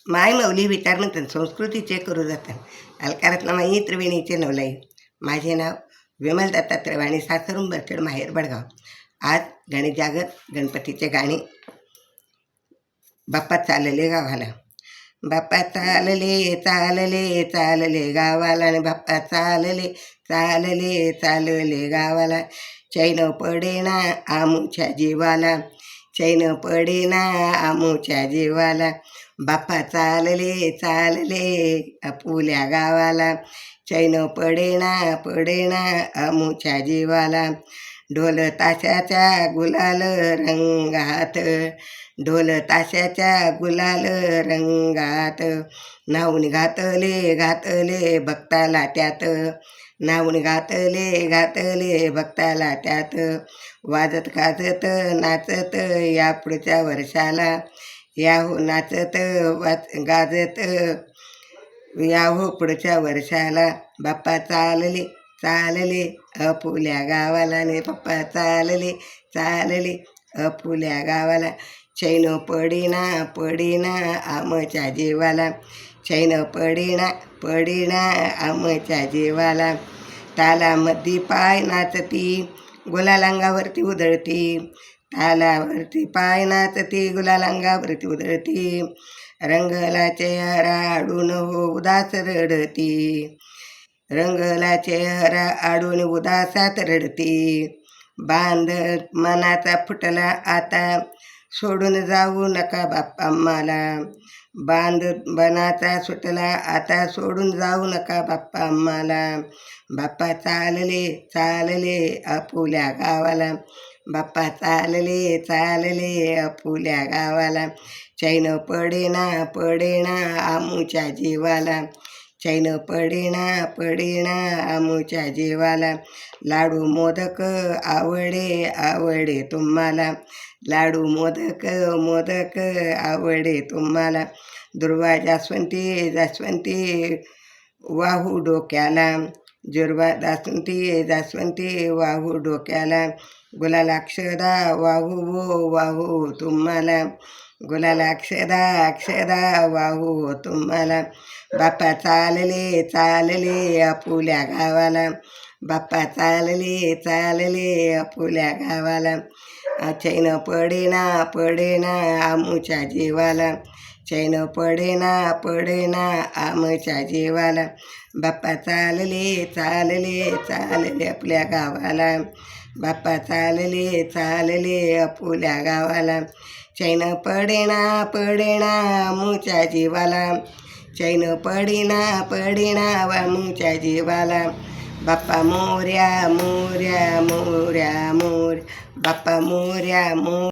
माय मौली विचार म्हणतात संस्कृतीचे करू जातात अलकारातला माई त्रिवेणीचे नवलाई. माझे नाव विमल दत्तात्रय वाणी, सासरून बरखेड, माहेर बडगाव. आज गणेश जागर, गणपतीचे गाणे. बाप्पा चालले गावाला, बाप्पा चालले चालले चालले गावाला, आणि बाप्पा चालले चालले चालले गावाला. चैन पडेना आमुच्या जीवाला, चैन पडेना आमुच्या जीवाला. बाप्पा चालले चालले आपुल्या गावाला, चैन पडेना पडेना आमुच्या जीवाला. ढोल ताशाच्या गुलाल रंगात, ढोल ताशाच्या गुलाल रंगात. नाहून घातले घातले भक्ताला त्यात, नाहून घातले घातले भक्ताला त्यात. वाजत गाजत नाचत या पुढच्या वर्षाला, याहो नाचत गाजत याहो पुढच्या वर्षाला. बाप्पा चालले चालले अपुल्या गावाला, आणि बाप्पा चालले चालले अपुल्या गावाला. चैन पडेना पडेना आमच्या जीवाला, चैन पडेना पडेना आमच्या जीवाला. तालामध्ये पाय नाचती गुलाल अंगावरती उधळती, तालावरती पाय नाचती गुलाल अंगावरती उधळती. रंगला चेहरा आडून हो उदास रडती, रंगला चेहरा आडून उदासात रडती. बांध मनाचा फुटला आता, सोडून जाऊ नका बाप्पा मला. बांध मनाचा सुटला आता, सोडून जाऊ नका बाप्पा मला. बाप्पा चालले चालले आपुल्या गावाला, बाप्पा चालले चालले आपुल्या गावाला. चैन पडेना पडेना आमुच्या जीवाला, चैन पडेना पडेना आमुच्या जीवाला. लाडू मोदक आवडे आवडे तुम्हाला, लाडू मोदक मोदक आवडे तुम्हाला. दुर्वा जास्वंती जास्वंती वाहू डोक्याला, दुर्वा जास्वंती जास्वंती वाहू डोक्याला. गुलालाक्षदा वाहू वो वाहू तुम्हाला, गुलालाक्षदा अक्षदा वाहू तुम्हाला. बाप्पा चालले चालले आपुल्या गावाला, बाप्पा चालले चालले आपुल्या गावाला. चैन पडेना पडेना आमुच्या जीवाला, चैन पडेना पडेना आमच्या जीवाला. बाप्पा चालले चालले चालले आपल्या गावाला, बाप्पा चालले चालले आपुल्या गावाला. चैन पडेना पडेना आमुच्या जीवाला, चैन पडेना पडेना आमुच्या जीवाला. बाप्पा मोर्या मोर्या मोर्या मोर, बाप्पा मोर्या मोर.